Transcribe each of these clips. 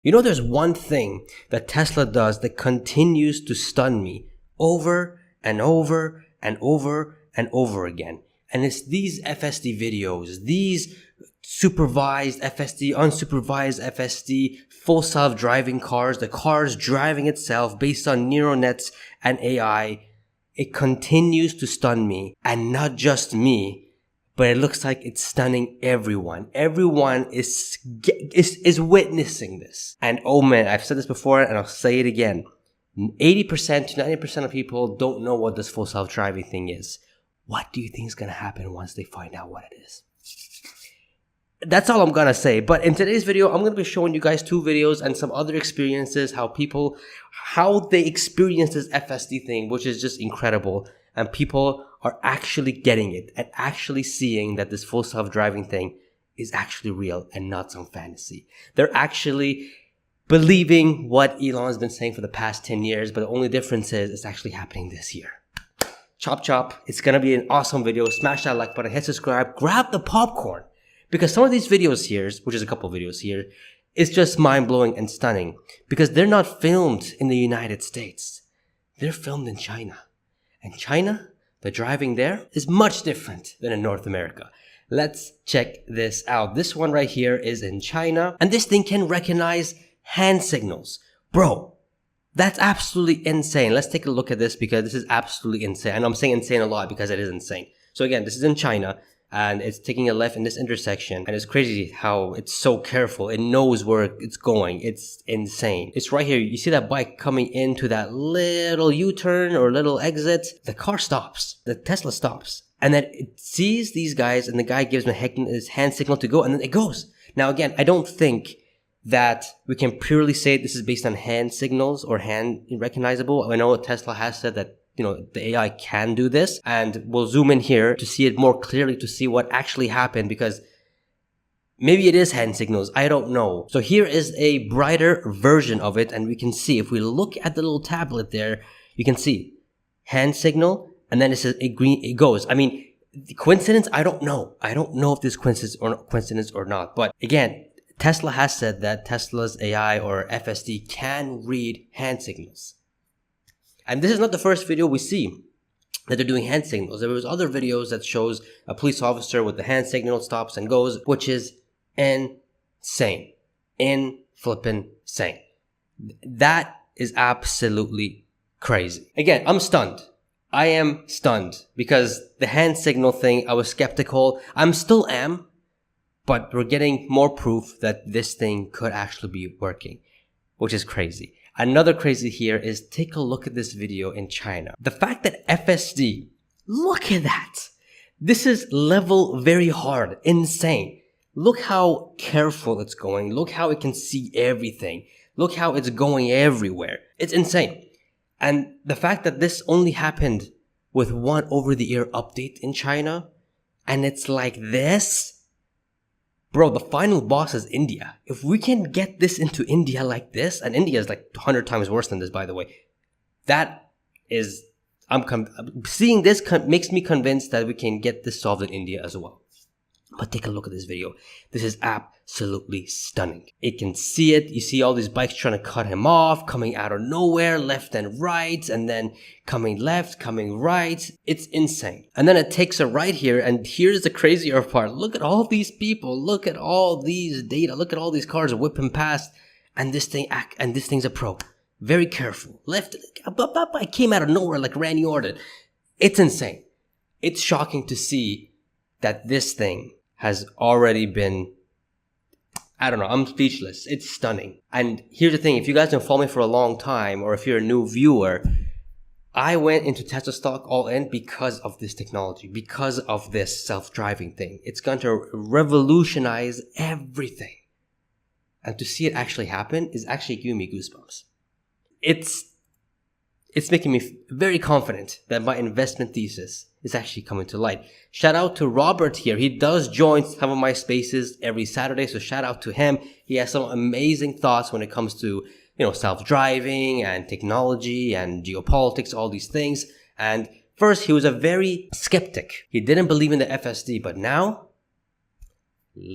You know, there's one thing that Tesla does that continues to stun me over and over and over and over again. And it's these FSD videos, these supervised FSD, unsupervised FSD, full self-driving cars, the cars driving itself based on neural nets and AI. It continues to stun me, and not just me, but it looks like it's stunning everyone. Everyone is witnessing this. And oh man, I've said this before and I'll say it again. 80% to 90% of people don't know what this full self-driving thing is. What do you think is going to happen once they find out what it is? That's all I'm going to say. But in today's video, I'm going to be showing you guys 2 videos and some other experiences, how they experience this FSD thing, which is just incredible. And people are actually getting it and actually seeing that this full self-driving thing is actually real and not some fantasy. They're actually believing what Elon's been saying for the past 10 years, but the only difference is it's actually happening this year. Chop chop. It's going to be an awesome video. Smash that like button, hit subscribe, grab the popcorn. Because some of these videos here, which is a couple of videos here, is just mind-blowing and stunning. Because they're not filmed in the United States. They're filmed in China. And China, the driving there is much different than in North America. Let's check this out. This one right here is in China. And this thing can recognize hand signals. Bro, that's absolutely insane. Let's take a look at this because this is absolutely insane. And I'm saying insane a lot because it is insane. So again, this is in China. And it's taking a left in this intersection. And it's crazy how it's so careful. It knows where it's going. It's insane. It's right here. You see that bike coming into that little U-turn or little exit? The car stops. The Tesla stops. And then it sees these guys and the guy gives him his hand signal to go and then it goes. Now again, I don't think that we can purely say this is based on hand signals or hand recognizable. I know Tesla has said that the AI can do this, and we'll zoom in here to see it more clearly to see what actually happened, because maybe it is hand signals. I don't know. So here is a brighter version of it, and we can see if we look at the little tablet there, you can see hand signal, and then it says it goes. I mean, coincidence? I don't know. I don't know if this coincidence or not. But again, Tesla has said that Tesla's AI or FSD can read hand signals. And this is not the first video we see that they're doing hand signals. There was other videos that shows a police officer with the hand signal stops and goes, which is insane. Insane. That is absolutely crazy. Again, I'm stunned. I am stunned because the hand signal thing, I was skeptical. I still am, but we're getting more proof that this thing could actually be working, which is crazy. Another crazy here is take a look at this video in China. The fact that FSD, look at that. This is level very hard, insane. Look how careful it's going. Look how it can see everything. Look how it's going everywhere. It's insane. And the fact that this only happened with one over-the-air update in China, and it's like this. Bro, the final boss is India. If we can get this into India like this, and India is like 100 times worse than this, by the way, seeing this makes me convinced that we can get this solved in India as well. But take a look at this video. This is absolutely stunning. It can see it. You see all these bikes trying to cut him off, coming out of nowhere, left and right, and then coming left, coming right. It's insane. And then it takes a right here, and here's the crazier part. Look at all these people. Look at all these data. Look at all these cars whipping past, and this thing's a pro. Very careful. Left, I came out of nowhere like Randy Orton. It's insane. It's shocking to see that this thing has already been, I don't know, I'm speechless. It's stunning. And here's the thing, if you guys don't follow me for a long time, or if you're a new viewer, I went into Tesla stock all in because of this technology, because of this self-driving thing. It's going to revolutionize everything. And to see it actually happen is actually giving me goosebumps. It's making me very confident that my investment thesis is actually coming to light. Shout out to Robert here. He does join some of my spaces every Saturday, so shout out to him. He has some amazing thoughts when it comes to, self-driving and technology and geopolitics, all these things. And first, he was a very skeptic. He didn't believe in the FSD, but now,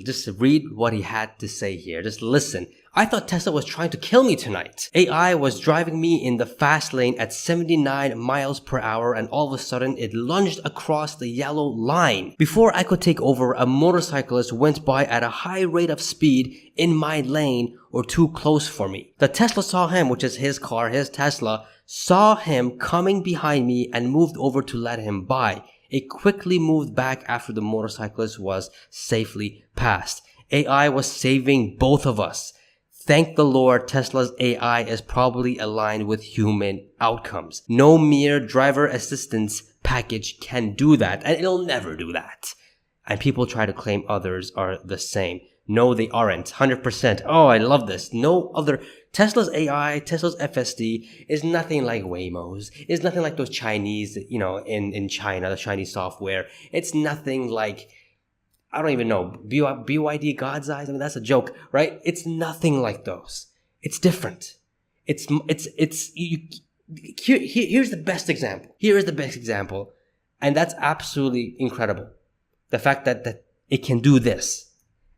just read what he had to say here. Just listen. I thought Tesla was trying to kill me tonight. AI was driving me in the fast lane at 79 miles per hour and all of a sudden it lunged across the yellow line. Before I could take over, a motorcyclist went by at a high rate of speed in my lane or too close for me. The Tesla saw him, which is his car, his Tesla, saw him coming behind me and moved over to let him by. It quickly moved back after the motorcyclist was safely passed. AI was saving both of us. Thank the Lord, Tesla's AI is probably aligned with human outcomes. No mere driver assistance package can do that, and it'll never do that. And people try to claim others are the same. No, they aren't. 100%. Oh, I love this. No other. Tesla's AI, Tesla's FSD is nothing like Waymo's. It's nothing like those Chinese, in China, the Chinese software. It's nothing like, I don't even know, BYD God's eyes. I mean, that's a joke, right? It's nothing like those. It's different. Here's the best example. Here is the best example. And that's absolutely incredible. The fact that it can do this.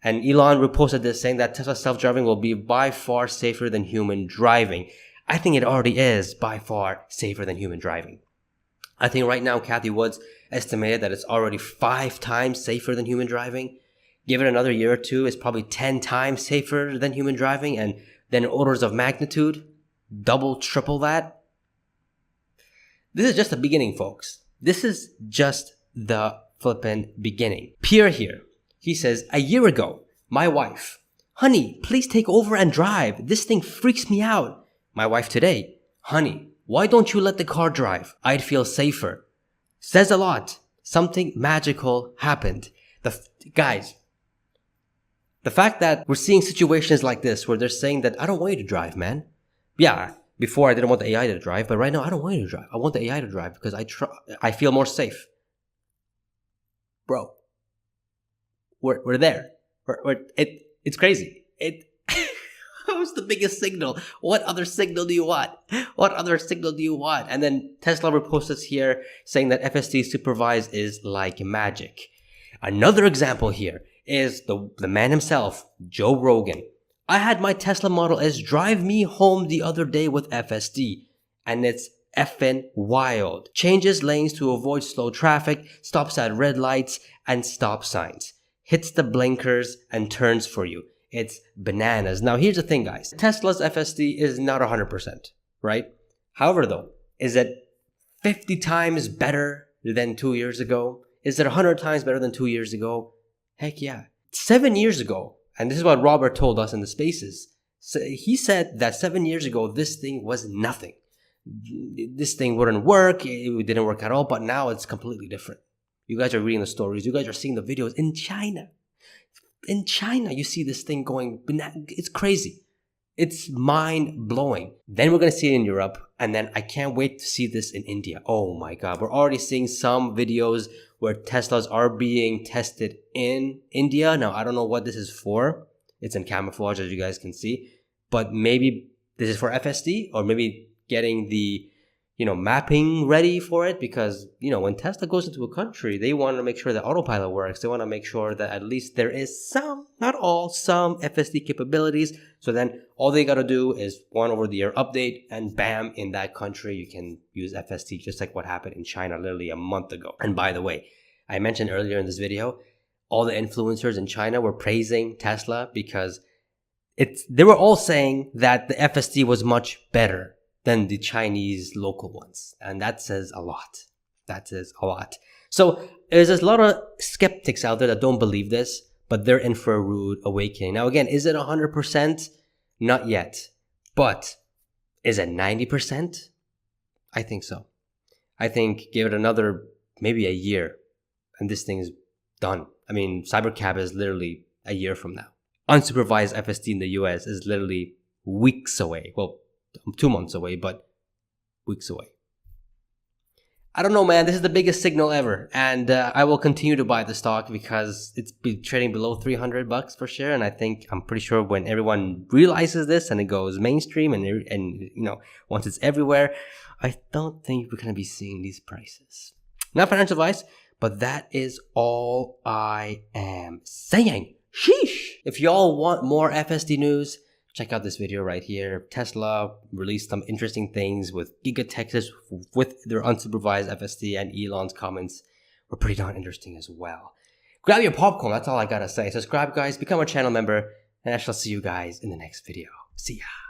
And Elon reposted this saying that Tesla self-driving will be by far safer than human driving. I think it already is by far safer than human driving. I think right now, Kathy Woods estimated that it's already 5 times safer than human driving. Give it another year or two, it's probably 10 times safer than human driving. And then orders of magnitude, double, triple that. This is just the beginning, folks. This is just the flippin' beginning. Pierre here. He says, a year ago, my wife, honey, please take over and drive. This thing freaks me out. My wife today, honey, why don't you let the car drive? I'd feel safer. Says a lot. Something magical happened. Guys, the fact that we're seeing situations like this where they're saying that I don't want you to drive, man. Yeah, before I didn't want the AI to drive, but right now I don't want you to drive. I want the AI to drive because I feel more safe. Bro. We're there. It's crazy. What's the biggest signal? What other signal do you want? What other signal do you want? And then Tesla reposts here saying that FSD supervised is like magic. Another example here is the man himself, Joe Rogan. I had my Tesla Model S drive me home the other day with FSD, and it's effing wild. Changes lanes to avoid slow traffic, stops at red lights and stop signs. Hits the blinkers and turns for you. It's bananas. Now, here's the thing, guys. Tesla's FSD is not 100%, right? However, though, is it 50 times better than 2 years ago? Is it 100 times better than 2 years ago? Heck yeah. 7 years ago, and this is what Robert told us in the spaces. So he said that 7 years ago, this thing was nothing. This thing wouldn't work. It didn't work at all, but now it's completely different. You guys are reading the stories. You guys are seeing the videos in China. In China, you see this thing going, it's crazy. It's mind-blowing. Then we're going to see it in Europe. And then I can't wait to see this in India. Oh my God. We're already seeing some videos where Teslas are being tested in India. Now, I don't know what this is for. It's in camouflage, as you guys can see. But maybe this is for FSD or maybe getting the mapping ready for it, because, when Tesla goes into a country, they want to make sure that autopilot works. They want to make sure that at least there is some, not all, some FSD capabilities. So then all they got to do is one over-the-air update and bam, in that country, you can use FSD, just like what happened in China literally a month ago. And by the way, I mentioned earlier in this video, all the influencers in China were praising Tesla because they were all saying that the FSD was much better than the Chinese local ones. And that says a lot. That says a lot. So there's a lot of skeptics out there that don't believe this, but they're in for a rude awakening. Now again, is it 100%? Not yet. But is it 90%? I think so. I think give it another, maybe a year, and this thing is done. I mean, Cybercab is literally a year from now. Unsupervised FSD in the US is literally weeks away. Well, 2 months away, but weeks away. I don't know, man. This is the biggest signal ever. And I will continue to buy the stock because it's been trading below $300 per share. And I'm pretty sure when everyone realizes this and it goes mainstream and once it's everywhere, I don't think we're going to be seeing these prices. Not financial advice, but that is all I am saying. Sheesh. If y'all want more FSD news, check out this video right here. Tesla released some interesting things with Giga Texas with their unsupervised FSD, and Elon's comments were pretty darn interesting as well. Grab your popcorn, that's all I gotta say. Subscribe, guys, become a channel member, and I shall see you guys in the next video. See ya.